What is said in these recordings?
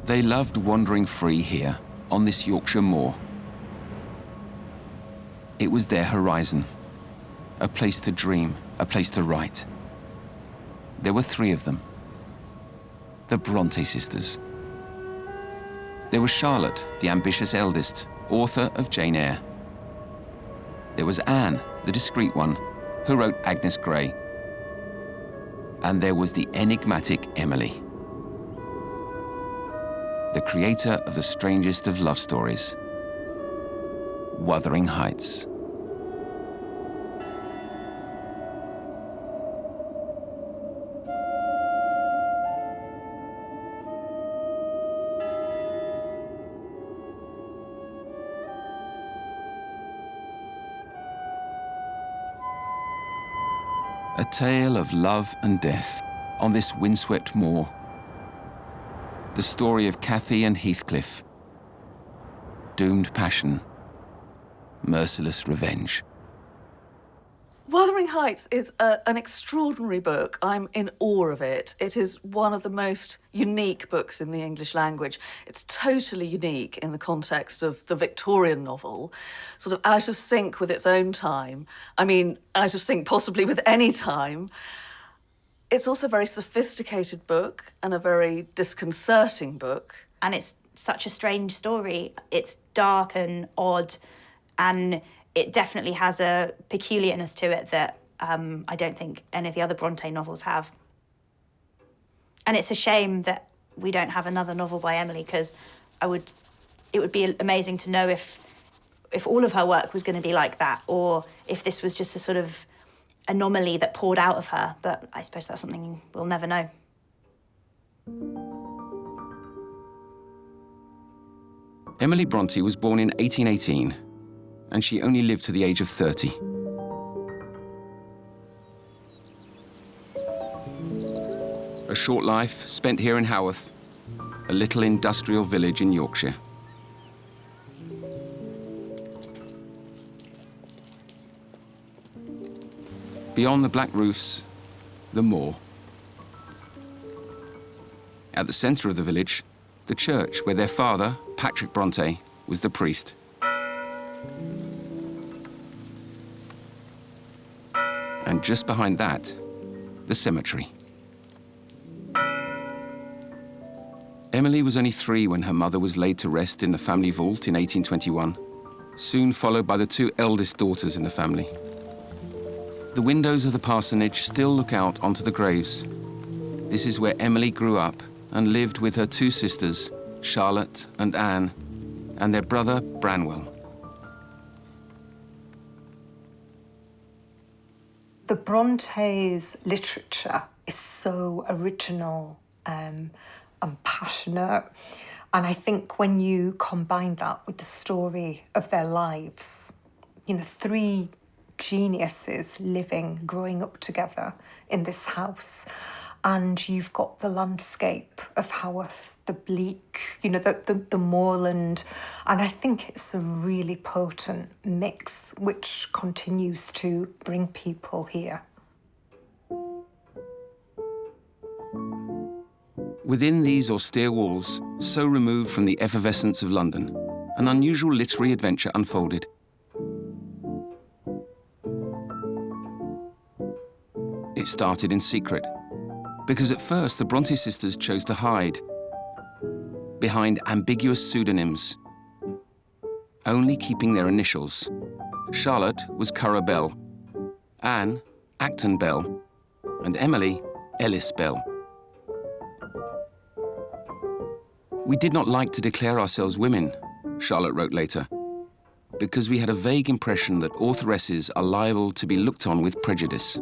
They loved wandering free here, on this Yorkshire moor. It was their horizon, a place to dream, a place to write. There were three of them, the Brontë sisters. There was Charlotte, the ambitious eldest, author of Jane Eyre. There was Anne, the discreet one, who wrote Agnes Grey. And there was the enigmatic Emily, the creator of the strangest of love stories, Wuthering Heights. A tale of love and death on this windswept moor. The story of Cathy and Heathcliff. Doomed passion, merciless revenge. Wuthering Heights is an extraordinary book. I'm in awe of it. It is one of the most unique books in the English language. It's totally unique in the context of the Victorian novel, sort of out of sync with its own time. I mean, out of sync possibly with any time. It's also a very sophisticated book and a very disconcerting book. And it's such a strange story. It's dark and odd, and it definitely has a peculiarness to it that I don't think any of the other Brontë novels have. And it's a shame that we don't have another novel by Emily, because it would be amazing to know if all of her work was going to be like that, or if this was just a sort of anomaly that poured out of her. But I suppose that's something we'll never know. Emily Brontë was born in 1818, and she only lived to the age of 30. A short life spent here in Haworth, a little industrial village in Yorkshire. Beyond the black roofs, the moor. At the centre of the village, the church where their father, Patrick Brontë, was the priest. And just behind that, the cemetery. Emily was only 3 when her mother was laid to rest in the family vault in 1821, soon followed by the 2 eldest daughters in the family. The windows of the parsonage still look out onto the graves. This is where Emily grew up and lived with her 2 sisters, Charlotte and Anne, and their brother, Branwell. The Brontes' literature is so original and passionate. And I think when you combine that with the story of their lives, 3 geniuses living, growing up together in this house, and you've got the landscape of Haworth, the bleak, the moorland, and I think it's a really potent mix which continues to bring people here. Within these austere walls, so removed from the effervescence of London, an unusual literary adventure unfolded. It started in secret, because at first the Brontë sisters chose to hide behind ambiguous pseudonyms, only keeping their initials. Charlotte was Currer Bell, Anne, Acton Bell, and Emily, Ellis Bell. We did not like to declare ourselves women, Charlotte wrote later, because we had a vague impression that authoresses are liable to be looked on with prejudice.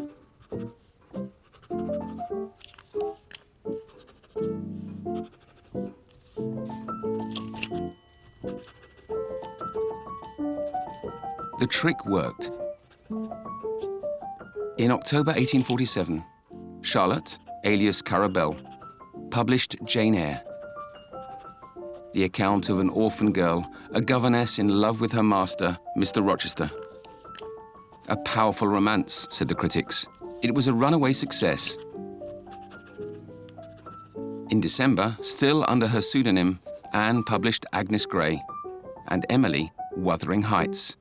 The trick worked. In October 1847, Charlotte, alias Currer Bell, published Jane Eyre, the account of an orphan girl, a governess in love with her master, Mr. Rochester. A powerful romance, said the critics. It was a runaway success. In December, still under her pseudonym, Anne published Agnes Grey and Emily, Wuthering Heights.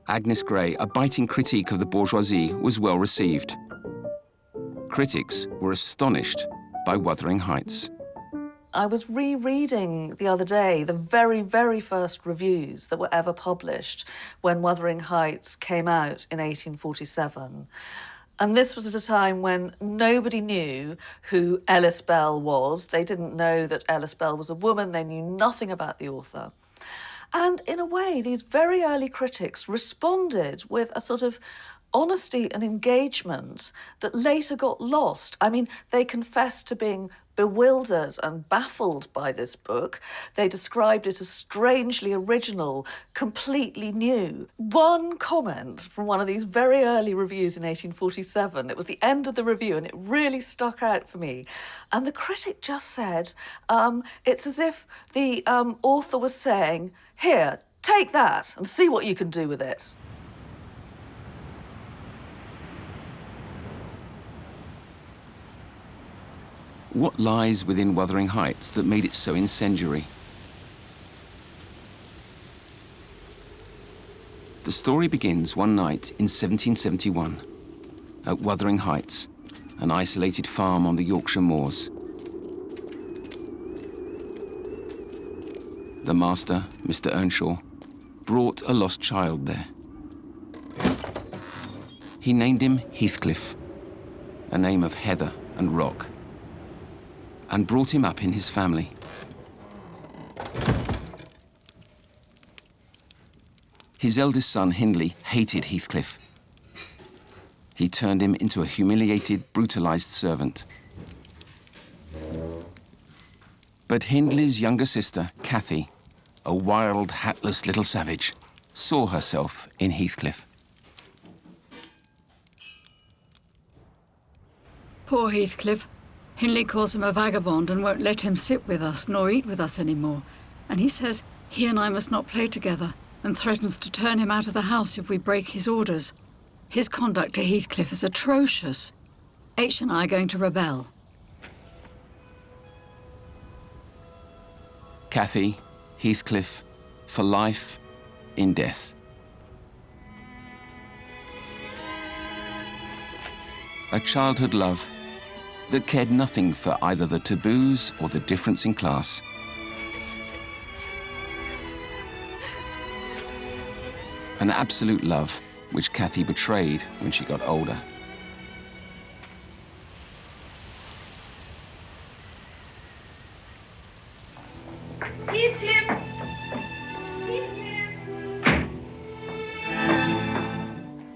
Agnes Grey, a biting critique of the bourgeoisie, was well received. Critics were astonished by Wuthering Heights. I was rereading the other day the very, very first reviews that were ever published when Wuthering Heights came out in 1847. And this was at a time when nobody knew who Ellis Bell was. They didn't know that Ellis Bell was a woman. They knew nothing about the author. And in a way, these very early critics responded with a sort of honesty and engagement that later got lost. I mean, they confessed to being bewildered and baffled by this book. They described it as strangely original, completely new. One comment from one of these very early reviews in 1847, it was the end of the review and it really stuck out for me. And the critic just said, it's as if the author was saying, here, take that and see what you can do with it. What lies within Wuthering Heights that made it so incendiary? The story begins one night in 1771 at Wuthering Heights, an isolated farm on the Yorkshire moors. The master, Mr. Earnshaw, brought a lost child there. He named him Heathcliff, a name of heather and rock, and brought him up in his family. His eldest son, Hindley, hated Heathcliff. He turned him into a humiliated, brutalized servant. But Hindley's younger sister, Cathy, a wild, hatless little savage, saw herself in Heathcliff. Poor Heathcliff. Hindley calls him a vagabond and won't let him sit with us nor eat with us anymore. And he says he and I must not play together and threatens to turn him out of the house if we break his orders. His conduct to Heathcliff is atrocious. H and I are going to rebel. Cathy, Heathcliff, for life, in death. A childhood love that cared nothing for either the taboos or the difference in class. An absolute love which Cathy betrayed when she got older. Heathcliff!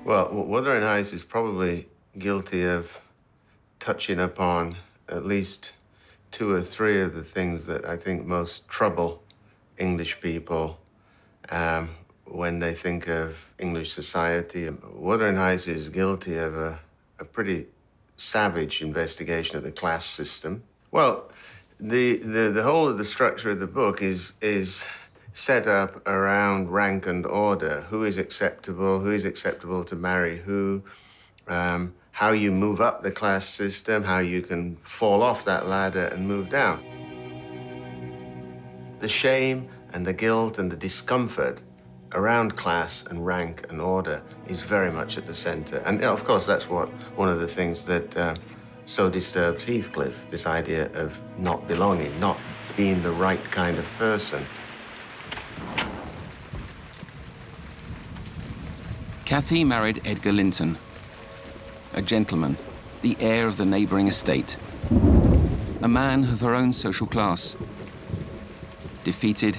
Well, Wuthering Heights is probably guilty of touching upon at least 2 or 3 of the things that I think most trouble English people when they think of English society. Wuthering Heights is guilty of a pretty savage investigation of the class system. Well, the whole of the structure of the book is set up around rank and order. Who is acceptable to marry who, how you move up the class system, how you can fall off that ladder and move down. The shame and the guilt and the discomfort around class and rank and order is very much at the center. And of course, that's one of the things that so disturbs Heathcliff, this idea of not belonging, not being the right kind of person. Cathy married Edgar Linton, a gentleman, the heir of the neighboring estate, a man of her own social class. Defeated,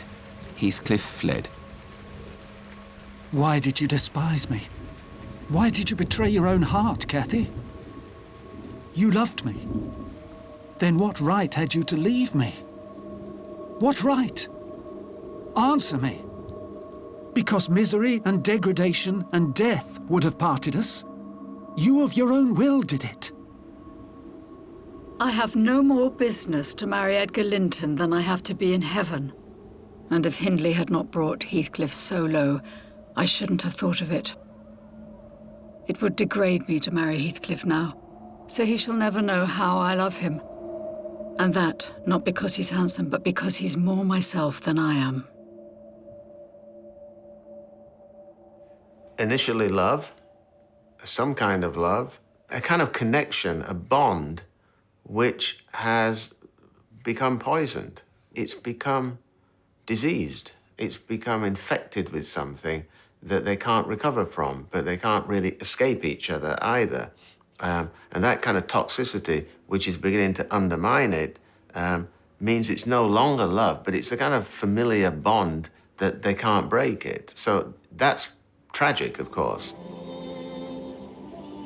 Heathcliff fled. Why did you despise me? Why did you betray your own heart, Cathy? You loved me. Then what right had you to leave me? What right? Answer me. Because misery and degradation and death would have parted us? You of your own will did it. I have no more business to marry Edgar Linton than I have to be in heaven. And if Hindley had not brought Heathcliff so low, I shouldn't have thought of it. It would degrade me to marry Heathcliff now, so he shall never know how I love him And that, not because he's handsome, but because he's more myself than I am. Initially love, some kind of love, a kind of connection, a bond, which has become poisoned. It's become diseased. It's become infected with something that they can't recover from, but they can't really escape each other either. And that kind of toxicity, which is beginning to undermine it, means it's no longer love, but it's a kind of familiar bond that they can't break it. So that's tragic, of course.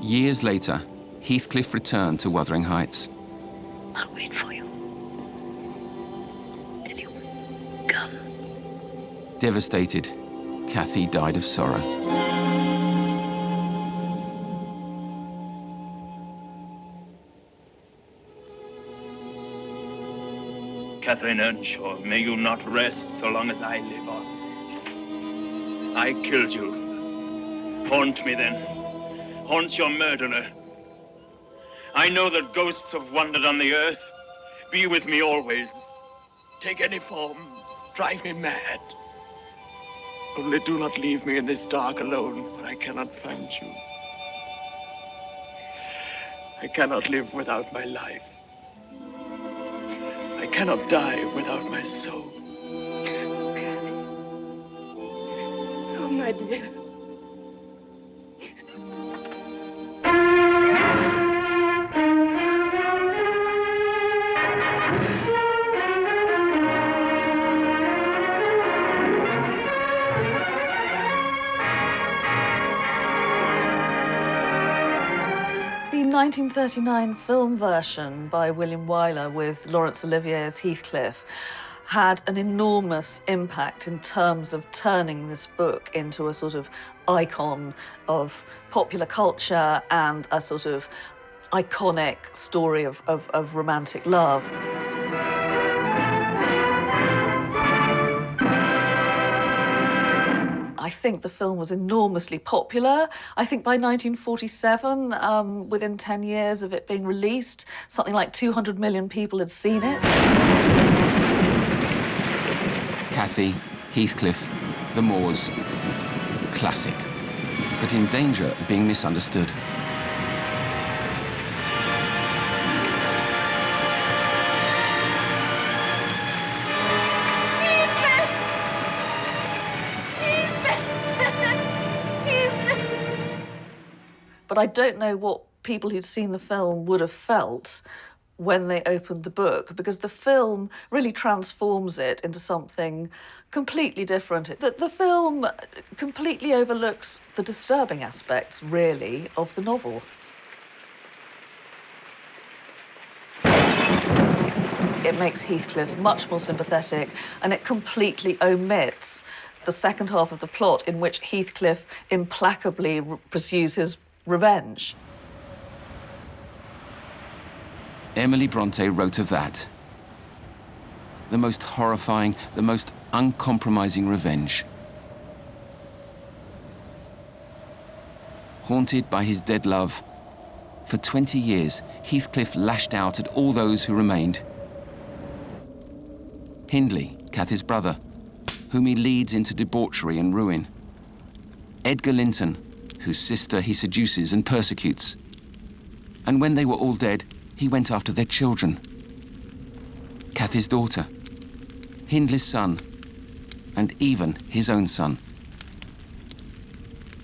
Years later, Heathcliff returned to Wuthering Heights. I'll wait for you. Till you come. Devastated, Cathy died of sorrow. Catherine Earnshaw, may you not rest so long as I live on. I killed you. Haunt me then. Haunt your murderer. I know that ghosts have wandered on the earth. Be with me always. Take any form. Drive me mad. Only do not leave me in this dark alone, for I cannot find you. I cannot live without my life. I cannot die without my soul. Oh, my dear. The 1939 film version by William Wyler with Laurence Olivier as Heathcliff had an enormous impact in terms of turning this book into a sort of icon of popular culture and a sort of iconic story of romantic love. I think the film was enormously popular. I think by 1947, within 10 years of it being released, something like 200 million people had seen it. Cathy, Heathcliff, the Moors. Classic, but in danger of being misunderstood. But I don't know what people who'd seen the film would have felt when they opened the book, because the film really transforms it into something completely different. The film completely overlooks the disturbing aspects, really, of the novel. It makes Heathcliff much more sympathetic, and it completely omits the second half of the plot in which Heathcliff implacably pursues his revenge. Emily Brontë wrote of that. The most horrifying, the most uncompromising revenge. Haunted by his dead love, for 20 years, Heathcliff lashed out at all those who remained. Hindley, Cathy's brother, whom he leads into debauchery and ruin. Edgar Linton, whose sister he seduces and persecutes. And when they were all dead, he went after their children. Cathy's daughter, Hindley's son, and even his own son.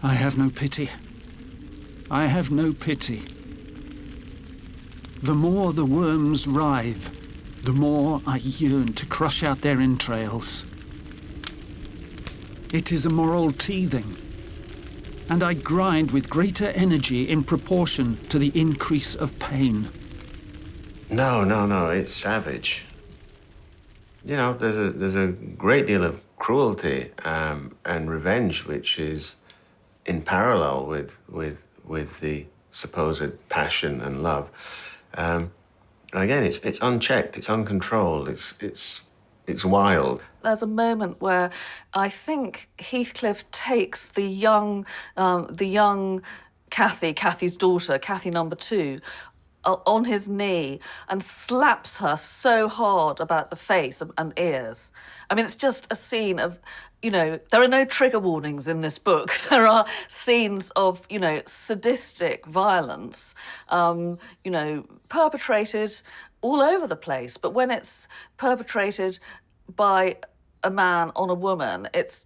I have no pity. I have no pity. The more the worms writhe, the more I yearn to crush out their entrails. It is a moral teething, and I grind with greater energy in proportion to the increase of pain. No, it's savage. You know, there's a great deal of cruelty and revenge which is in parallel with the supposed passion and love. And again, it's unchecked, it's uncontrolled, it's wild. There's a moment where I think Heathcliff takes the young Cathy, Cathy's daughter, Cathy number 2, on his knee and slaps her so hard about the face and ears. I mean, it's just a scene of, there are no trigger warnings in this book. There are scenes of, sadistic violence, perpetrated all over the place. But when it's perpetrated by a man on a woman, it's,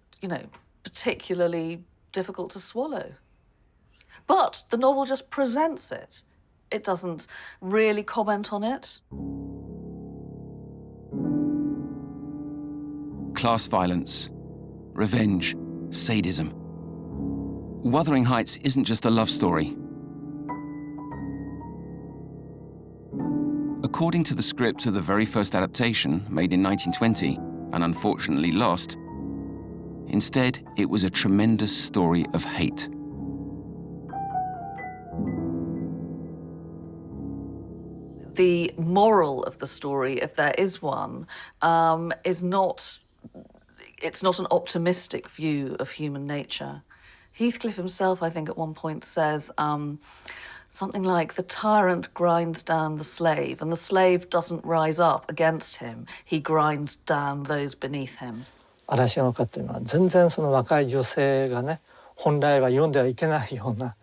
particularly difficult to swallow. But the novel just presents it. It doesn't really comment on it. Class violence, revenge, sadism. Wuthering Heights isn't just a love story. According to the script of the very first adaptation, made in 1920, and unfortunately lost, instead, it was a tremendous story of hate. The moral of the story, if there is one, is not... It's not an optimistic view of human nature. Heathcliff himself, I think, at one point says something like, the tyrant grinds down the slave, and the slave doesn't rise up against him. He grinds down those beneath him. 嵐の丘というのは全然その若い女性がね、本来は読んではいけないような、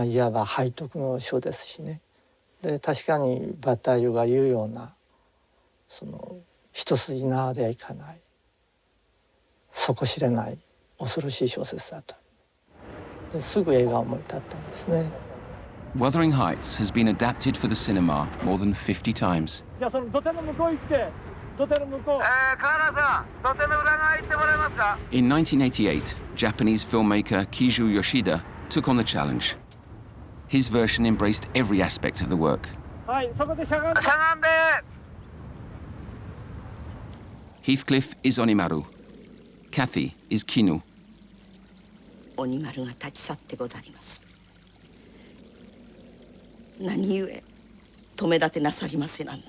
いわば背徳の書ですしね。で確かにバタイユが言うようなその一筋縄ではいかない底知れない恐ろしい小説だと。ですぐ映画を思い立ったんですね。Wuthering Heights has been adapted for the cinema more than 50 times. じゃあその土手の向こう行って、土手の向こう。河原さん、土手の裏側行ってもらえますか? In 1988, Japanese filmmaker Kiju Yoshida took on the challenge. His version embraced every aspect of the work. はい、そこでしゃがんで。しゃがんで。Heathcliff is Onimaru. Cathy is Kinu. 鬼丸が立ち去ってござります。何故止め立てなさりませなんだ。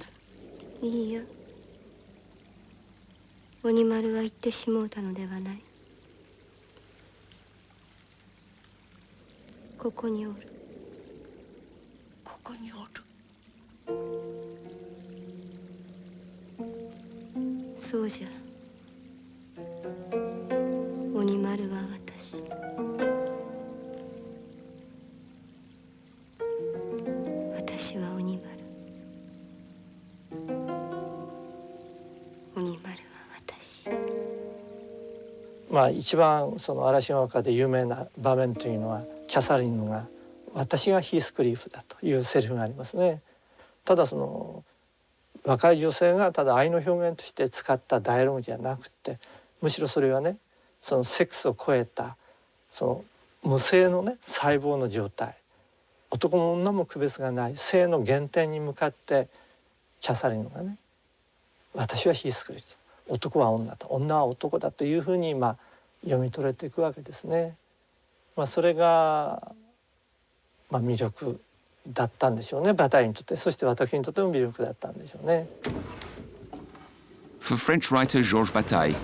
いいよ。鬼丸は行ってしもうたのではない。ここにおる。ここにおる。そうじゃ。鬼丸は私。私は鬼丸。鬼丸は私。一番その嵐の丘で有名な場面というのはキャサリンが私がヒースクリーフだというセリフがありますね。ただその若い女性がただ愛の表現として使ったダイアログじゃなくて、むしろそれはね、そのセックスを超えたその無性のね細胞の状態、男も女も区別がない性の原点に向かってキャサリンがね、私はヒースクリーフ、男は女と女は男だというふうに読み取れていくわけですね。それが魅力だったんでしょうね、バタイユにとって。そして私にとっても魅力だったんでしょうね。For French writer Georges Bataille,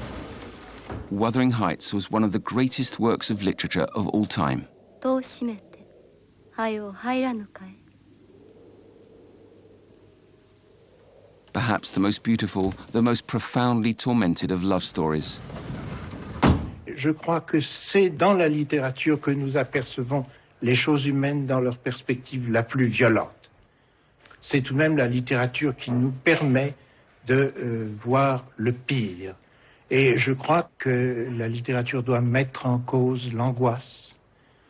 Wuthering Heights was one of the greatest works of literature of all time. 戸を閉めて、はよ入らぬかえ。Perhaps the most beautiful, the most profoundly tormented of love stories. Je crois que c'est dans la littérature que nous apercevons les choses humaines dans leur perspective la plus violente. C'est tout de même la littérature qui nous permet de voir le pire. Et je crois que la littérature doit mettre en cause l'angoisse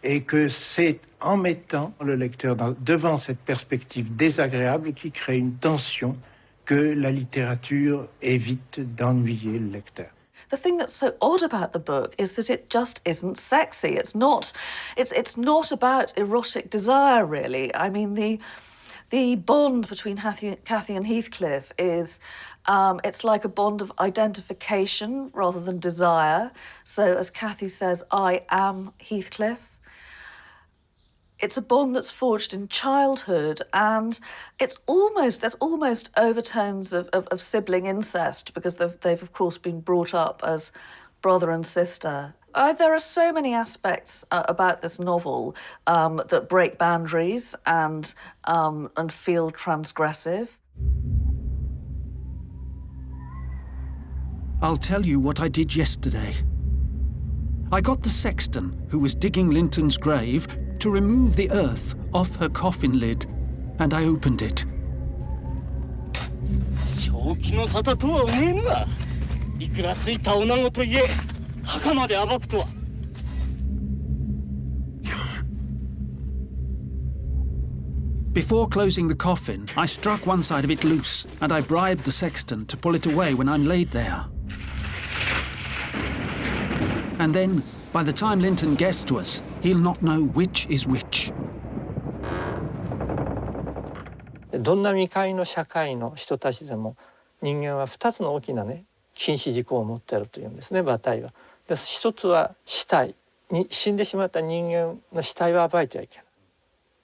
et que c'est en mettant le lecteur devant cette perspective désagréable qui crée une tension que la littérature évite d'ennuyer le lecteur. The thing that's so odd about the book is that it just isn't sexy. It's not about erotic desire, really. I mean, the bond between Cathy and Heathcliff is it's like a bond of identification rather than desire. So, as Cathy says, I am Heathcliff. It's a bond that's forged in childhood, and there's almost overtones of sibling incest, because they've of course been brought up as brother and sister. There are so many aspects about this novel that break boundaries and feel transgressive. I'll tell you what I did yesterday. I got the sexton, who was digging Linton's grave, to remove the earth off her coffin lid, and I opened it. Before closing the coffin, I struck one side of it loose, and I bribed the sexton to pull it away when I'm laid there. And then, by the time Linton gets to us, he'll not know which is which. どんな未開の社会の人たちでも人間は2つの大きなね禁止事項を持っているというんですね、馬体は。で一つは死体に死んでしまった人間の死体は暴いてはいけない。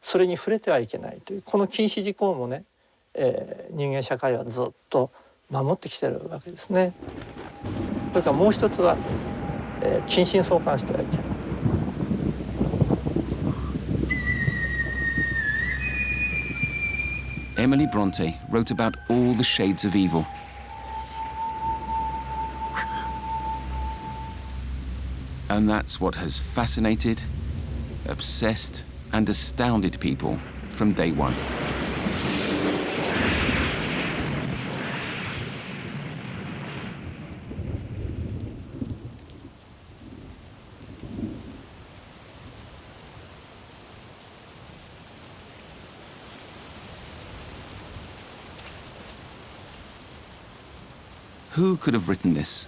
それに触れてはいけないというこの禁止事項もね、人間社会はずっと守ってきてるわけですね。それからもう一つは、近親相関してはいけない。Emily Brontë wrote about all the shades of evil. And that's what has fascinated, obsessed, and astounded people from day one. Who could have written this?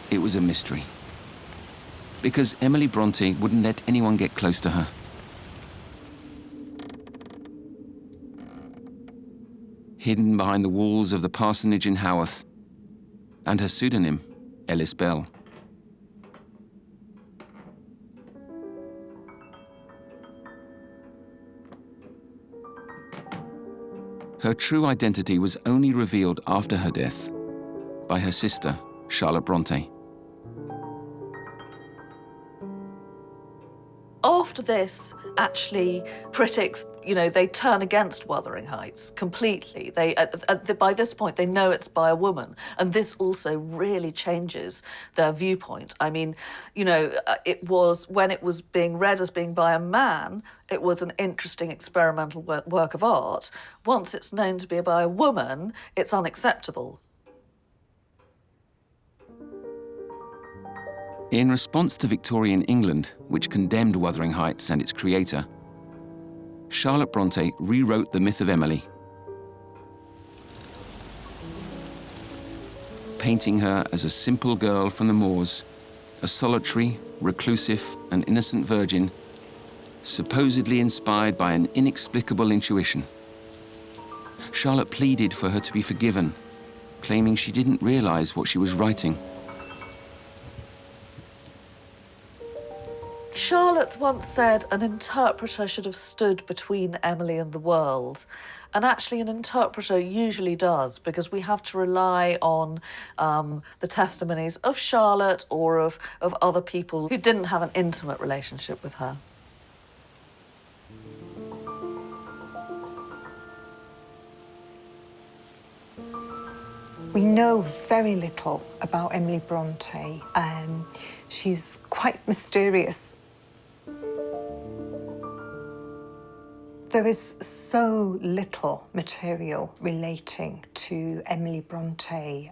It was a mystery. Because Emily Brontë wouldn't let anyone get close to her. Hidden behind the walls of the parsonage in Haworth, and her pseudonym, Ellis Bell. Her true identity was only revealed after her death by her sister, Charlotte Brontë. After this, actually, critics, they turn against Wuthering Heights completely. By this point, they know it's by a woman, and this also really changes their viewpoint. I mean, it was, when it was being read as being by a man, it was an interesting experimental work of art. Once it's known to be by a woman, it's unacceptable. In response to Victorian England, which condemned Wuthering Heights and its creator, Charlotte Brontë rewrote the myth of Emily, painting her as a simple girl from the moors, a solitary, reclusive, and innocent virgin, supposedly inspired by an inexplicable intuition. Charlotte pleaded for her to be forgiven, claiming she didn't realize what she was writing. Charlotte once said an interpreter should have stood between Emily and the world. And actually an interpreter usually does, because we have to rely on the testimonies of Charlotte or of other people who didn't have an intimate relationship with her. We know very little about Emily Brontë. She's quite mysterious. There is so little material relating to Emily Brontë.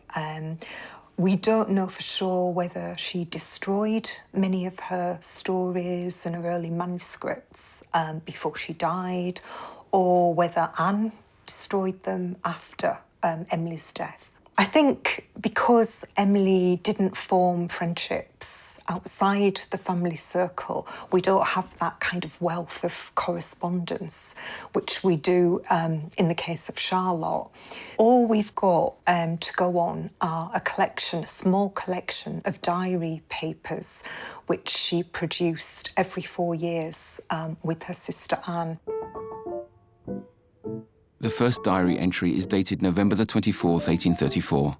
We don't know for sure whether she destroyed many of her stories and her early manuscripts before she died, or whether Anne destroyed them after Emily's death. I think because Emily didn't form friendships outside the family circle, we don't have that kind of wealth of correspondence, which we do in the case of Charlotte. All we've got to go on are a small collection of diary papers, which she produced every 4 years with her sister Anne. The first diary entry is dated November the 24th, 1834.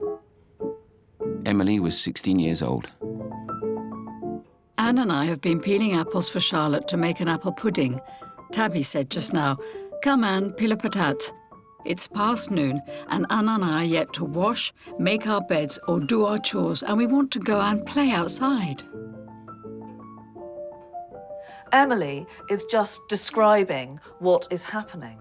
Emily was 16 years old. Anne and I have been peeling apples for Charlotte to make an apple pudding. Tabby said just now, "Come, Anne, peel a patat." It's past noon, and Anne and I are yet to wash, make our beds, or do our chores, and we want to go and play outside. Emily is just describing what is happening.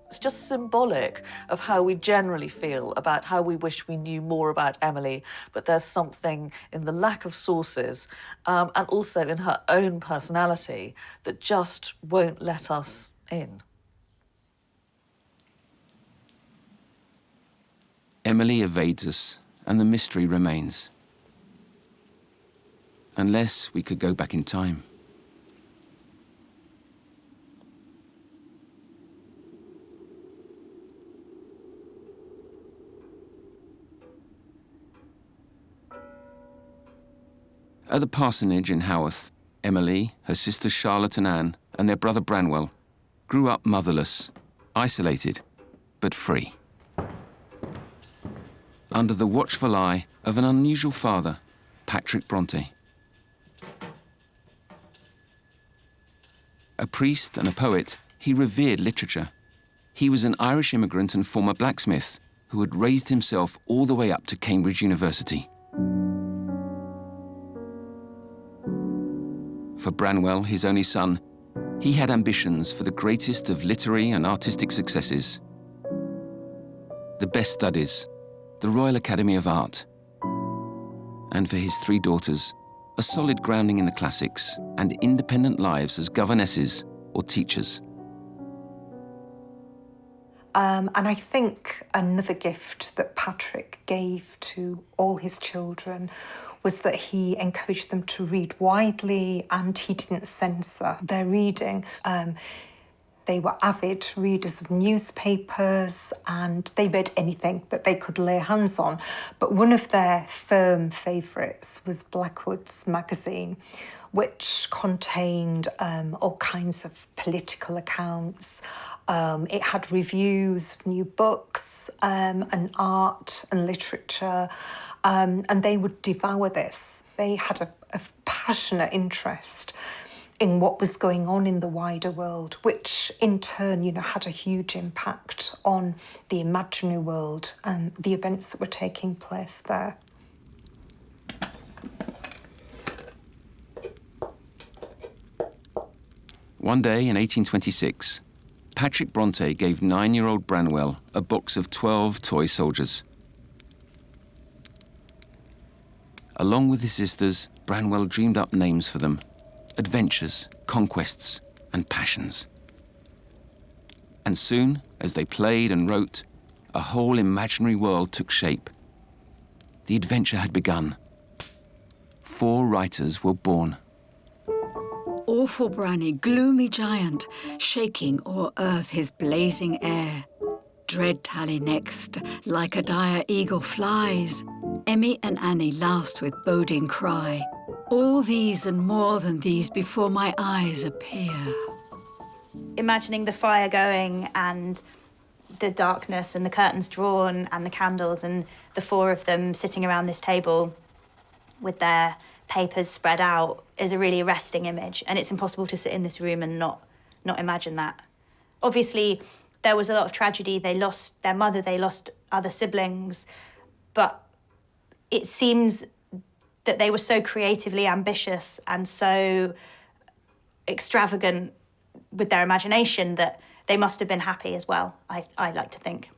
It's just symbolic of how we generally feel about how we wish we knew more about Emily, but there's something in the lack of sources and also in her own personality that just won't let us in. Emily evades us, and the mystery remains. Unless we could go back in time. At the parsonage in Haworth, Emily, her sisters Charlotte and Anne, and their brother Branwell grew up motherless, isolated, but free. Under the watchful eye of an unusual father, Patrick Brontë. A priest and a poet, he revered literature. He was an Irish immigrant and former blacksmith who had raised himself all the way up to Cambridge University. For Branwell, his only son, he had ambitions for the greatest of literary and artistic successes. The best studies, the Royal Academy of Art. And for his 3 daughters, a solid grounding in the classics and independent lives as governesses or teachers. And I think another gift that Patrick gave to all his children was that he encouraged them to read widely and he didn't censor their reading. They were avid readers of newspapers and they read anything that they could lay hands on. But one of their firm favourites was Blackwood's magazine, which contained all kinds of political accounts. It had reviews of new books and art and literature, and they would devour this. They had a passionate interest in what was going on in the wider world, which in turn, had a huge impact on the imaginary world and the events that were taking place there. One day in 1826, Patrick Brontë gave 9-year-old Branwell a box of 12 toy soldiers. Along with his sisters, Branwell dreamed up names for them: adventures, conquests, and passions. And soon, as they played and wrote, a whole imaginary world took shape. The adventure had begun. 4 writers were born. Awful Branny, gloomy giant, shaking o'er earth his blazing air. Dread Tally next, like a dire eagle flies. Emmy and Annie last with boding cry. All these and more than these before my eyes appear. Imagining the fire going and the darkness and the curtains drawn and the candles and the 4 of them sitting around this table with their papers spread out is a really arresting image, and it's impossible to sit in this room and not imagine that. Obviously, there was a lot of tragedy. They lost their mother, they lost other siblings, but it seems that they were so creatively ambitious and so extravagant with their imagination that they must have been happy as well, I like to think.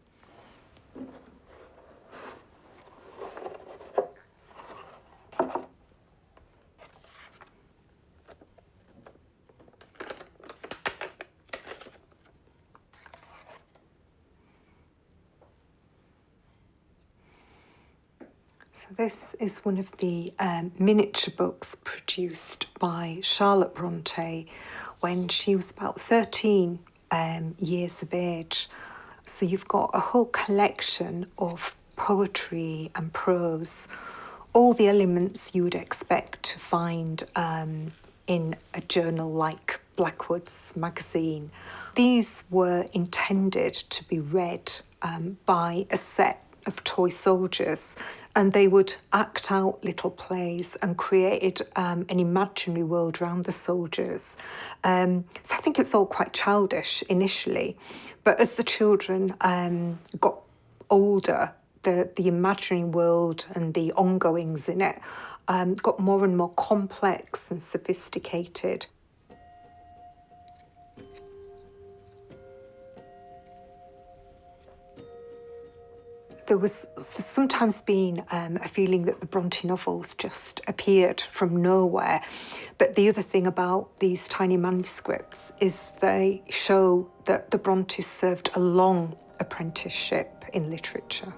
So this is one of the miniature books produced by Charlotte Brontë when she was about 13 years of age. So you've got a whole collection of poetry and prose, all the elements you would expect to find in a journal like Blackwood's magazine. These were intended to be read by a set of toy soldiers, and they would act out little plays and created an imaginary world around the soldiers. So I think it was all quite childish initially, but as the children got older, the imaginary world and the ongoings in it got more and more complex and sophisticated. There's sometimes been a feeling that the Brontë novels just appeared from nowhere. But the other thing about these tiny manuscripts is they show that the Brontës served a long apprenticeship in literature.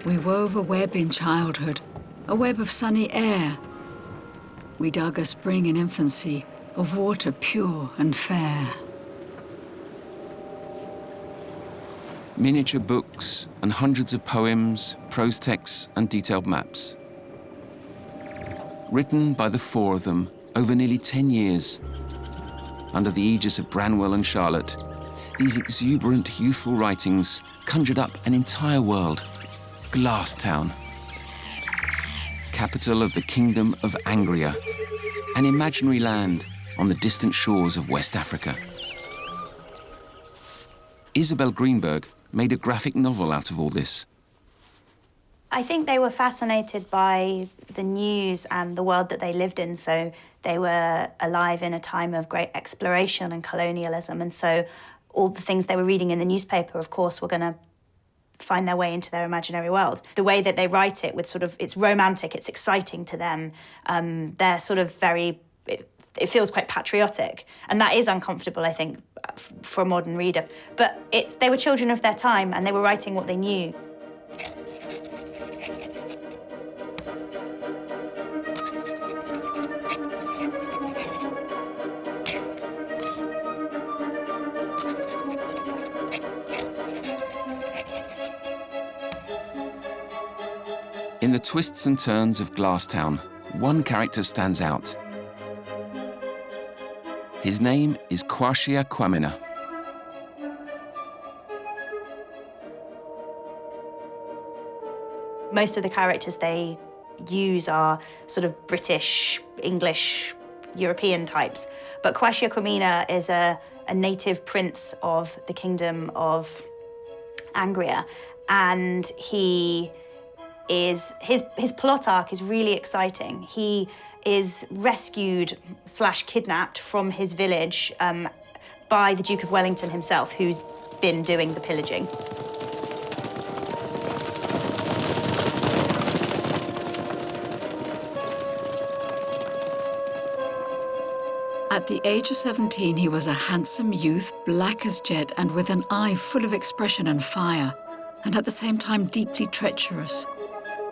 We wove a web in childhood, a web of sunny air. We dug a spring in infancy, of water pure and fair. Miniature books and hundreds of poems, prose texts and detailed maps. Written by the four of them over nearly 10 years. Under the aegis of Branwell and Charlotte, these exuberant, youthful writings conjured up an entire world. Glasstown, capital of the Kingdom of Angria, an imaginary land on the distant shores of West Africa. Isabel Greenberg made a graphic novel out of all this. I think they were fascinated by the news and the world that they lived in, so they were alive in a time of great exploration and colonialism, and so all the things they were reading in the newspaper, of course, were going to find their way into their imaginary world. The way that they write it, with sort of, it's romantic, it's exciting to them. They're sort of very, it feels quite patriotic, and that is uncomfortable, I think, for a modern reader. But they were children of their time, and they were writing what they knew. In the twists and turns of Glasstown, one character stands out. His name is Kwashia Kwamina. Most of the characters they use are sort of British, English, European types. But Kwashia Kwamina is a native prince of the Kingdom of Angria, and his plot arc is really exciting. He is rescued / kidnapped from his village by the Duke of Wellington himself, who's been doing the pillaging. At the age of 17, he was a handsome youth, black as jet, and with an eye full of expression and fire, and at the same time deeply treacherous.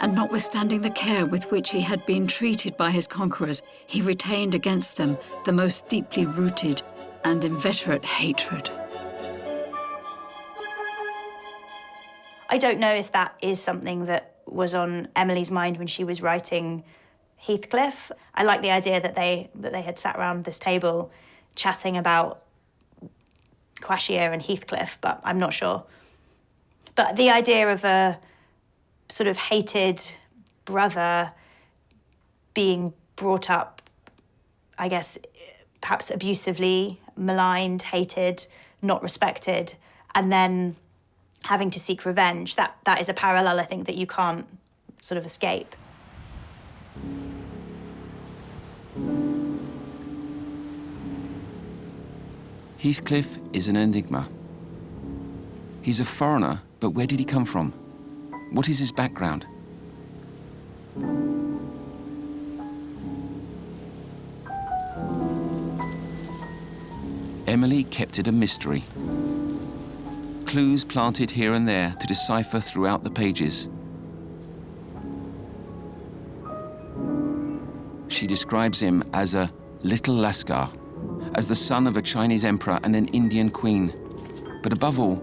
And notwithstanding the care with which he had been treated by his conquerors, he retained against them the most deeply rooted and inveterate hatred. I don't know if that is something that was on Emily's mind when she was writing Heathcliff. I like the idea that they had sat around this table chatting about Kwashia and Heathcliff, but I'm not sure. But the idea of a sort of hated brother being brought up, I guess, perhaps abusively, maligned, hated, not respected, and then having to seek revenge, that is a parallel, I think, that you can't sort of escape. Heathcliff is an enigma. He's a foreigner, but where did he come from? What is his background? Emily kept it a mystery. Clues planted here and there to decipher throughout the pages. she describes him as a little Lascar, as the son of a Chinese emperor and an Indian queen. But above all,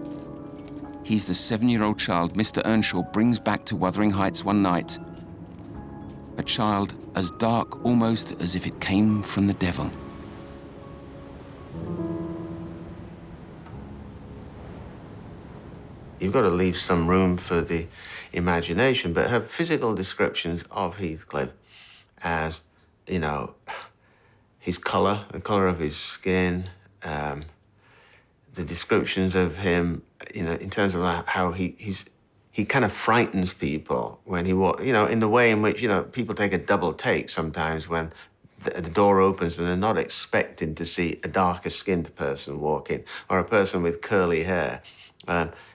he's the 7-year-old child Mr. Earnshaw brings back to Wuthering Heights one night. A child as dark almost as if it came from the devil. You've got to leave some room for the imagination, but her physical descriptions of Heathcliff as, you know, his colour, the colour of his skin, the descriptions of him, you know, in terms of how he kind of frightens people when he walks, you know, in the way in which, you know, people take a double take sometimes when the door opens and they're not expecting to see a darker skinned person walk in or a person with curly hair.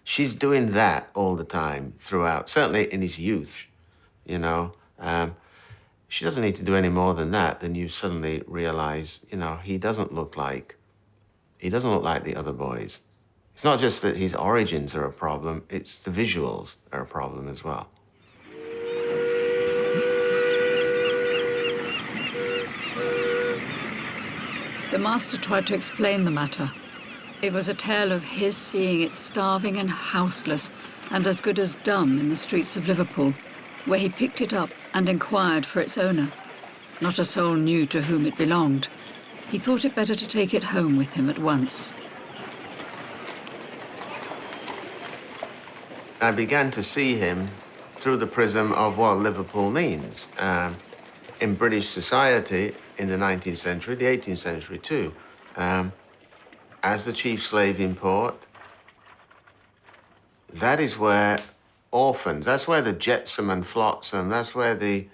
She's doing that all the time throughout, certainly in his youth, you know. She doesn't need to do any more than that, then you suddenly realize, you know, he doesn't look like the other boys. It's not just that his origins are a problem, it's the visuals are a problem as well. The master tried to explain the matter. It was a tale of his seeing it starving and houseless and as good as dumb in the streets of Liverpool, where he picked it up and inquired for its owner. Not a soul knew to whom it belonged. He thought it better to take it home with him at once. I began to see him through the prism of what Liverpool means. In British society in the 19th century, the 18th century too, as the chief slave import, that is where orphans, that's where the jetsam and flotsam, that's where the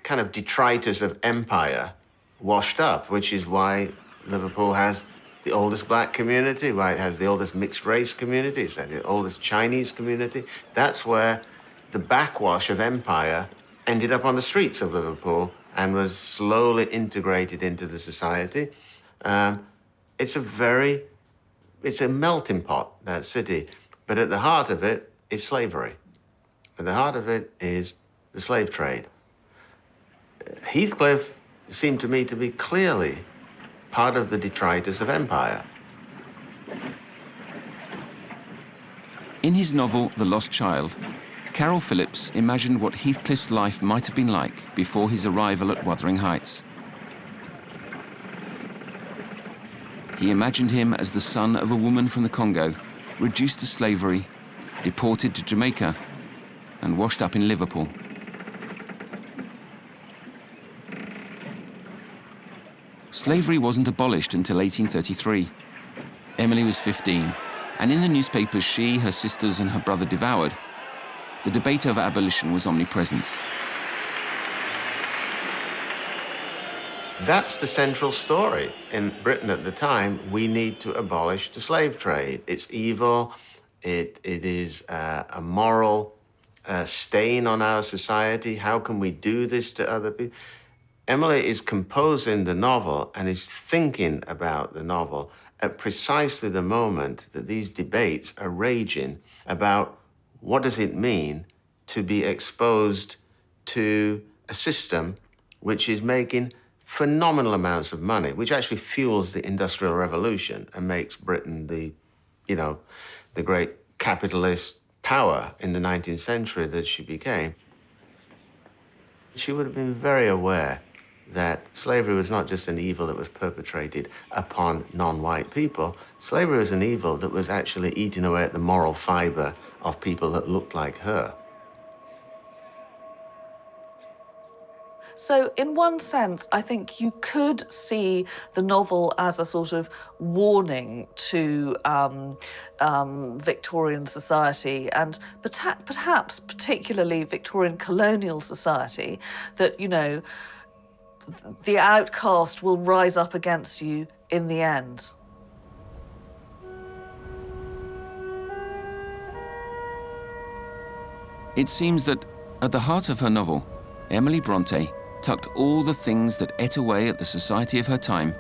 kind of detritus of empire washed up, which is why Liverpool has the oldest black community, why it has the oldest mixed race community, it's the oldest Chinese community. That's where the backwash of empire ended up on the streets of Liverpool and was slowly integrated into the society. It's a melting pot, that city. But at the heart of it is slavery. At the heart of it is the slave trade. Heathcliff seemed to me to be clearly part of the detritus of empire. In his novel, The Lost Child, Carol Phillips imagined what Heathcliff's life might have been like before his arrival at Wuthering Heights. He imagined him as the son of a woman from the Congo, reduced to slavery, deported to Jamaica, and washed up in Liverpool. Slavery wasn't abolished until 1833. Emily was 15, and in the newspapers she, her sisters, and her brother devoured, the debate over abolition was omnipresent. That's the central story in Britain at the time. We need to abolish the slave trade. It's evil. It is a moral stain on our society. How can we do this to other people? Emily is composing the novel and is thinking about the novel at precisely the moment that these debates are raging about what does it mean to be exposed to a system which is making phenomenal amounts of money, which actually fuels the Industrial Revolution and makes Britain the great capitalist power in the 19th century that she became. She would have been very aware that slavery was not just an evil that was perpetrated upon non-white people. Slavery was an evil that was actually eating away at the moral fibre of people that looked like her. So in one sense, I think you could see the novel as a sort of warning to Victorian society and perhaps particularly Victorian colonial society that, you know, the outcast will rise up against you in the end. It seems that at the heart of her novel, Emily Brontë tucked all the things that ate away at the society of her time.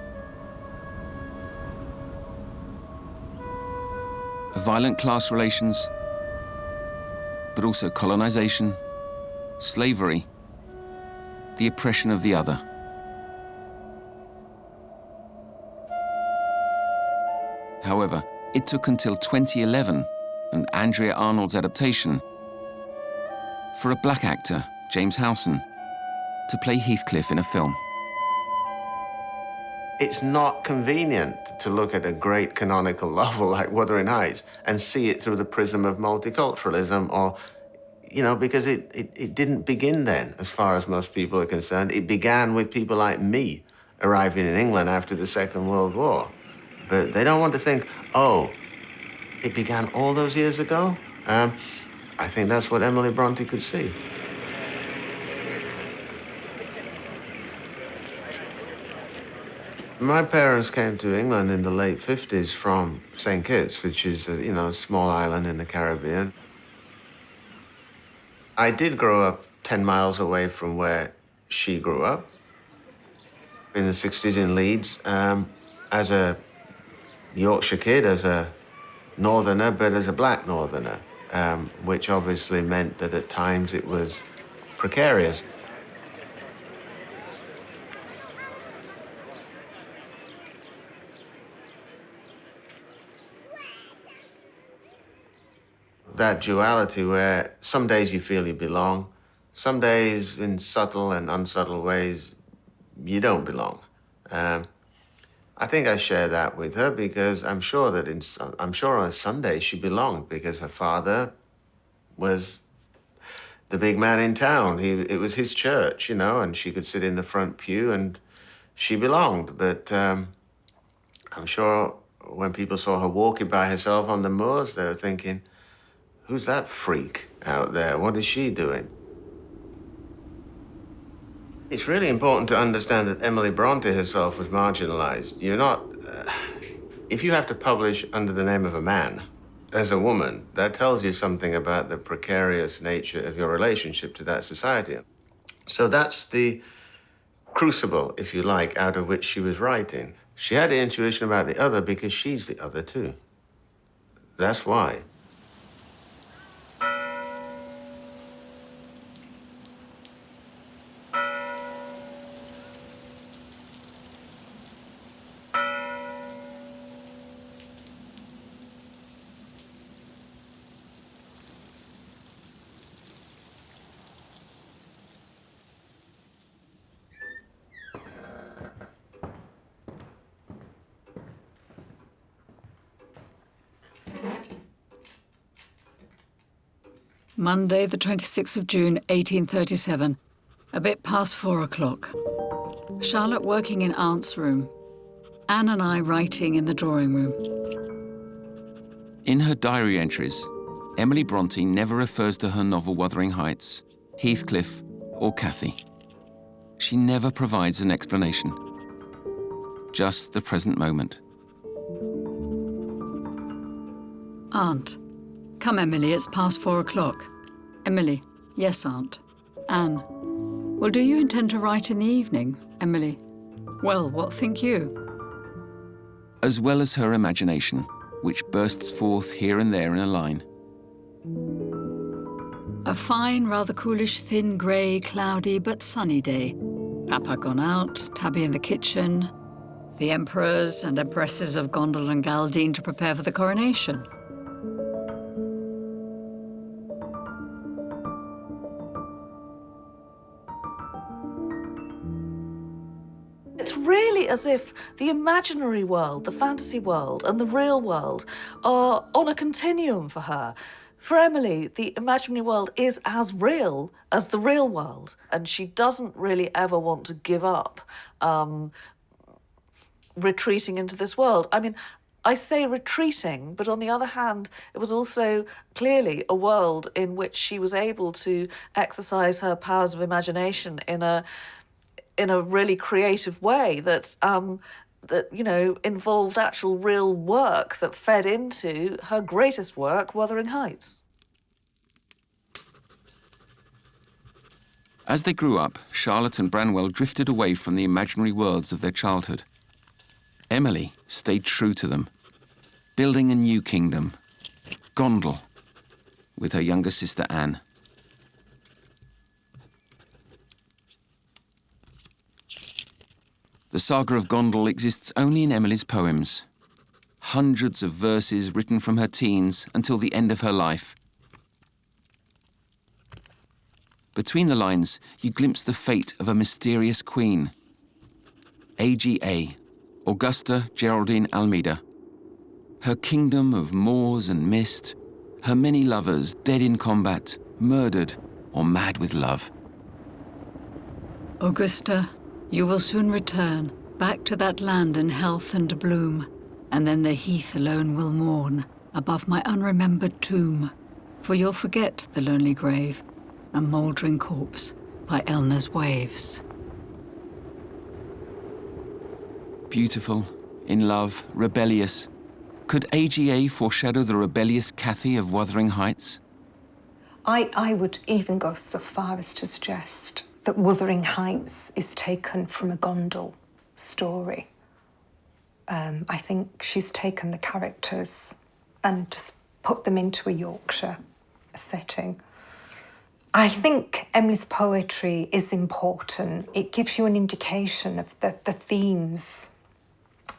Violent class relations, but also colonization, slavery, the oppression of the other. However, it took until 2011 and Andrea Arnold's adaptation for a black actor, James Howson, to play Heathcliff in a film. It's not convenient to look at a great canonical novel like Wuthering Heights and see it through the prism of multiculturalism or, you know, because it didn't begin then, as far as most people are concerned. It began with people like me arriving in England after the Second World War. But they don't want to think, oh, it began all those years ago? I think that's what Emily Brontë could see. My parents came to England in the late 50s from St. Kitts, which is a small island in the Caribbean. I did grow up 10 miles away from where she grew up, in the 60s in Leeds, as a Yorkshire kid, as a northerner, but as a black northerner, which obviously meant that at times it was precarious. That duality where some days you feel you belong, some days in subtle and unsubtle ways you don't belong. I think I share that with her because I'm sure on a Sunday she belonged because her father was the big man in town. It was his church, and she could sit in the front pew and she belonged. But I'm sure when people saw her walking by herself on the moors, they were thinking, who's that freak out there? What is she doing? It's really important to understand that Emily Brontë herself was marginalized. You're not... if you have to publish under the name of a man, as a woman, that tells you something about the precarious nature of your relationship to that society. So that's the crucible, if you like, out of which she was writing. She had the intuition about the other because she's the other too. That's why. Monday, the 26th of June, 1837, a bit past 4 o'clock. Charlotte working in Aunt's room. Anne and I writing in the drawing room. In her diary entries, Emily Brontë never refers to her novel Wuthering Heights, Heathcliff, or Cathy. She never provides an explanation. Just the present moment. Aunt. Come, Emily, it's past 4 o'clock. Emily. Yes, Aunt. Anne. Well, do you intend to write in the evening? Emily. Well, what think you? As well as her imagination, which bursts forth here and there in a line. A fine, rather coolish, thin, grey, cloudy, but sunny day. Papa gone out, Tabby in the kitchen, the emperors and empresses of Gondal and Galdine to prepare for the coronation. It's really as if the imaginary world, the fantasy world, and the real world are on a continuum for her. For Emily, the imaginary world is as real as the real world, and she doesn't really ever want to give up retreating into this world. I mean, I say retreating, but on the other hand, it was also clearly a world in which she was able to exercise her powers of imagination in a really creative way that involved actual real work that fed into her greatest work, Wuthering Heights. As they grew up, Charlotte and Branwell drifted away from the imaginary worlds of their childhood. Emily stayed true to them, building a new kingdom, Gondal, with her younger sister Anne. The saga of Gondal exists only in Emily's poems. Hundreds of verses written from her teens until the end of her life. Between the lines, you glimpse the fate of a mysterious queen. AGA, Augusta Geraldine Almeida. Her kingdom of moors and mist, her many lovers dead in combat, murdered, or mad with love. Augusta, you will soon return, back to that land in health and bloom, and then the heath alone will mourn, above my unremembered tomb, for you'll forget the lonely grave, a mouldering corpse by Elna's waves. Beautiful, in love, rebellious. Could AGA foreshadow the rebellious Cathy of Wuthering Heights? I would even go so far as to suggest that Wuthering Heights is taken from a Gondal story. I think she's taken the characters and just put them into a Yorkshire setting. I think Emily's poetry is important. It gives you an indication of the themes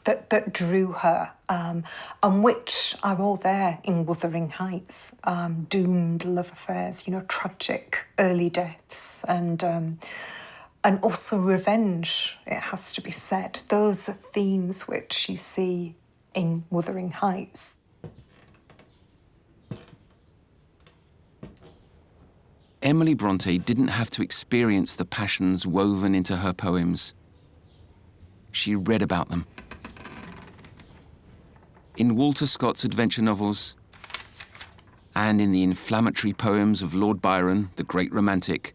that drew her, and which are all there in Wuthering Heights. Doomed love affairs, tragic early deaths, and also revenge, it has to be said. Those are themes which you see in Wuthering Heights. Emily Brontë didn't have to experience the passions woven into her poems. She read about them. In Walter Scott's adventure novels, and in the inflammatory poems of Lord Byron, the great romantic,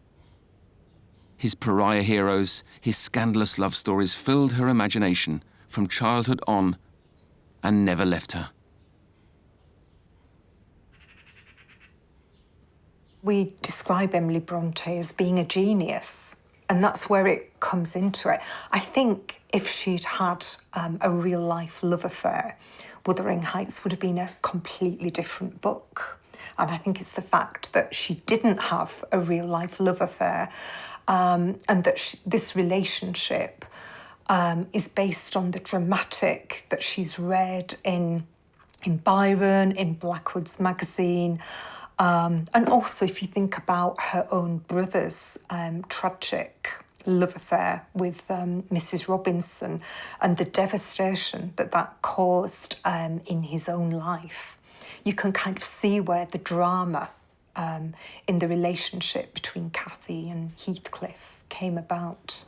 his pariah heroes, his scandalous love stories filled her imagination from childhood on and never left her. We describe Emily Brontë as being a genius, and that's where it comes into it. I think if she'd had a real-life love affair, Wuthering Heights would have been a completely different book. And I think it's the fact that she didn't have a real-life love affair, and that this relationship is based on the dramatic that she's read in Byron, in Blackwood's magazine, and also if you think about her own brother's tragic love affair with Mrs. Robinson and the devastation that caused in his own life, you can kind of see where the drama in the relationship between Cathy and Heathcliff came about.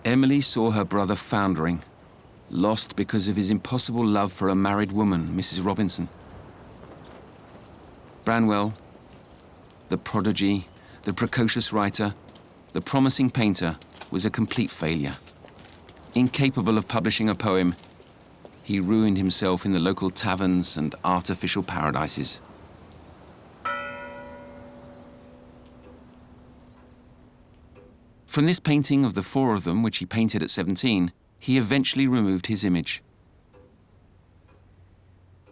Emily saw her brother foundering, lost because of his impossible love for a married woman, Mrs. Robinson. Branwell, the prodigy, the precocious writer, the promising painter, was a complete failure. Incapable of publishing a poem, he ruined himself in the local taverns and artificial paradises. From this painting of the four of them, which he painted at 17, he eventually removed his image.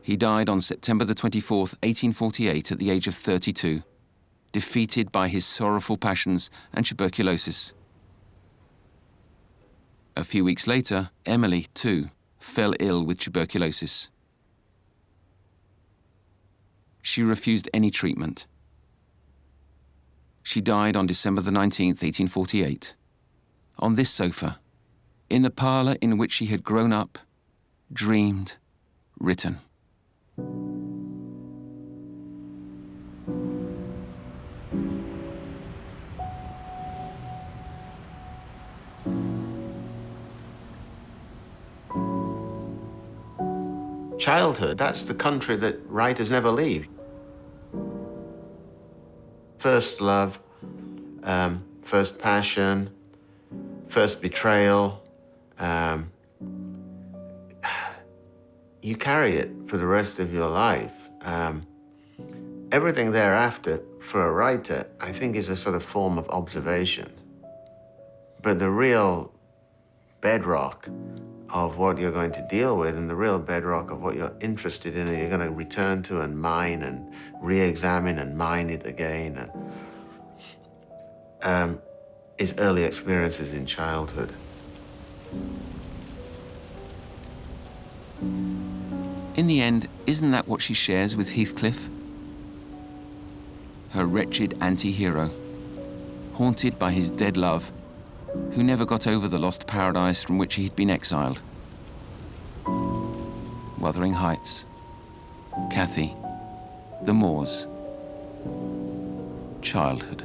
He died on September the 24th, 1848, at the age of 32, defeated by his sorrowful passions and tuberculosis. A few weeks later, Emily, too, fell ill with tuberculosis. She refused any treatment. She died on December the 19th, 1848, on this sofa, in the parlour in which she had grown up, dreamed, written. Childhood, that's the country that writers never leave. First love, first passion, first betrayal. You carry it for the rest of your life. Everything thereafter, for a writer, I think is a sort of form of observation. But the real bedrock of what you're going to deal with and the real bedrock of what you're interested in and you're going to return to and mine and re-examine and mine it again. And is early experiences in childhood. In the end, isn't that what she shares with Heathcliff? Her wretched anti-hero, haunted by his dead love, who never got over the lost paradise from which he had been exiled. Wuthering Heights, Cathy, the moors, childhood.